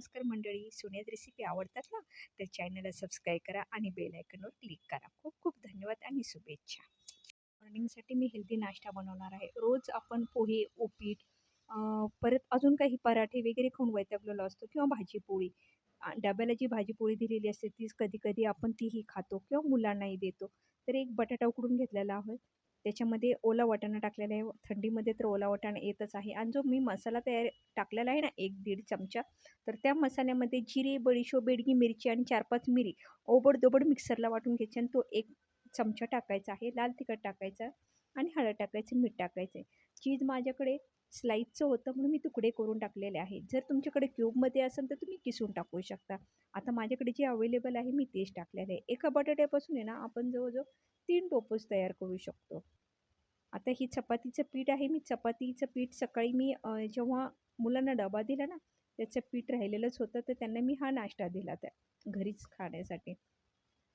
नमस्कार मंडळी, सोनियाज रेसिपी आवडतात ना? तर चॅनलला सबस्क्राईब करा आणि बेल आयकॉनवर क्लिक करा. खूप खूप धन्यवाद आणि शुभेच्छा. मॉर्निंगसाठी मी हेल्दी नाश्ता बनवणार आहे. रोज आपण पोहे, उपीट, परत अजून काही पराठे वगैरे खाऊन वैतागलेलो असतो किंवा भाजी-पोळी. डब्याला जी भाजी-पोळी दिलेली असते तीच कधी-कधी आपण तीही खातो किंवा मुलांनाही देतो. तर एक बटाटा उकडून घेतलेला आहे. त्याच्यामध्ये ओला वाटाणा टाकलेला आहे. थंडीमध्ये तर ओला वाटाणा येतच आहे आणि जो मी मसाला टाकलेला आहे ना 1-1.5 चमचा, तर त्या मसाल्यामध्ये जिरे, बडीशोप, बेडगी मिरची आणि 4-5 मिरी ओबड-दोबड मिक्सरला वाटून घ्यायची आणि तो 1 चमचा टाकायचा आहे. लाल तिखट टाकायचं आणि हळद टाकायचं, मीठ टाकायचं आहे. चीज माझ्याकडे स्लाईसचं होतं म्हणून मी तुकडे करून टाकलेले आहे. जर तुमच्याकडे क्यूबमध्ये असेल तर तुम्ही किसून टाकू शकता. आता माझ्याकडे जे अवेलेबल आहे मी तेच टाकलेलं आहे. एका बटाट्यापासून आहे ना आपण जवळ-जवळ 3 टोपज तयार करू शकतो. आता ही चपातीचं पीठ आहे. मी चपातीचं पीठ सकाळी जेव्हा मुलांना डबा दिला ना, त्याचं पीठ राहिलेलंच होतं, तर त्यांना मी हा नाश्ता दिला त्या घरीच खाण्यासाठी.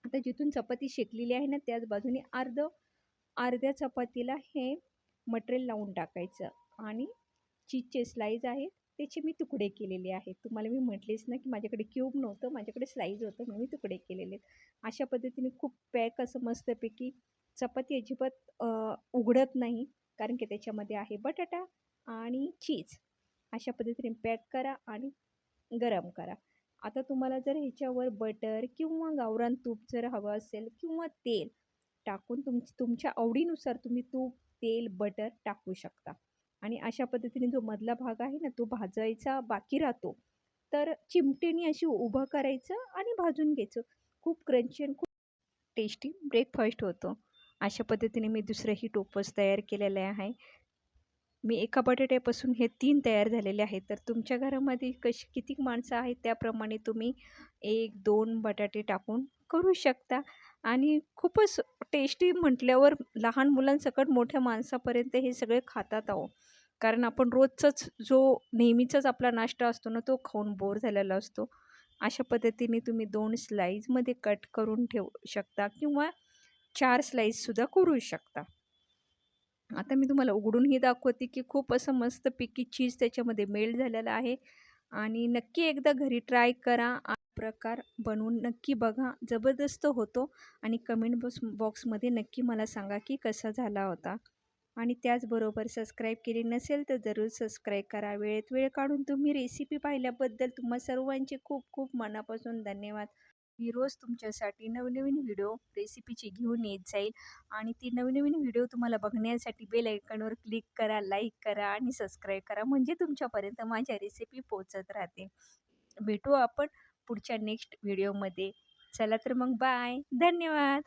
आता जिथून चपाती शेकलेली आहे ना, त्याच बाजूने अर्ध्या चपातीला हे मटेरियल लावून टाकायचं आणि चीजचे स्लाईस आहेत, त्याचे मी तुकडे केलेले आहेत. तुम्हाला मी म्हटलेच ना, की माझ्याकडे क्यूब नव्हतं, माझ्याकडे स्लाईस होतं म्हणून मी तुकडे केलेले आहेत. अशा पद्धतीने खूप पॅक असं मस्तपैकी चपाती अजिबात उघडत नाही, कारण की त्याच्यामध्ये आहे बटाटा आणि चीज. अशा पद्धतीने पॅक करा आणि गरम करा. आता तुम्हाला जर ह्याच्यावर बटर किंवा गावरान तूप जर हवं असेल किंवा तेल टाकून तुमच्या आवडीनुसार तुम्ही तूप, तेल, बटर टाकू शकता. आणि अशा पद्धतीने जो मधला भाग आहे ना, तो भाजायचा बाकी राहतो. तर चिमटेने अशी उभं करायचं आणि भाजून घ्यायचं. खूप क्रंची आणि खूप टेस्टी ब्रेकफास्ट होतो. अशा पद्धतीने मी दुसरंही टोपच तयार केलेलं आहे. मी एका बटाट्यापासून हे 3 तयार झालेले आहेत. तर तुमच्या घरामध्ये किती माणसं आहेत त्याप्रमाणे तुम्ही 1-2 बटाटे टाकून करू शकता आणि खूपच टेस्टी म्हटल्यावर लहान मुलांसकट मोठ्या माणसापर्यंत हे सगळे खातात अहो. कारण आपण रोजचाच जो नेहमीचाच आपला नाश्ता असतो ना, तो खाऊन बोर झालेला असतो. अशा पद्धतीने तुम्ही 2 स्लाईसमध्ये कट करून ठेवू शकता किंवा 4 स्लाईससुद्धा करू शकता. आता मी तुम्हाला उघडूनही दाखवते, की खूप असं मस्तपैकी चीज त्याच्यामध्ये मेल्ट झालेलं आहे आणि नक्की एकदा घरी ट्राय करा. प्रकार बनवून नक्की बघा. जबरदस्त होतो आणि कमेंट बॉक्समध्ये नक्की मला सांगा, की कसा झाला होता. आणि त्याचबरोबर सबस्क्राईब केली नसेल तर जरूर सबस्क्राईब करा. वेळेत वेळ काढून तुम्ही रेसिपी पाहिल्याबद्दल तुम्हा सर्वांचे खूप खूप मनापासून धन्यवाद. मी रोज तुमच्यासाठी नवनवीन व्हिडिओ रेसिपीची घेऊन येत जाईल आणि ती नवनवीन व्हिडिओ तुम्हाला बघण्यासाठी बेल आयकॉनवर क्लिक करा, लाईक करा आणि सबस्क्राईब करा. म्हणजे तुमच्यापर्यंत माझ्या रेसिपी पोहोचत राहते. भेटू आपण पुढच्या नेक्स्ट व्हिडिओमध्ये. चला तर मग बाय. धन्यवाद.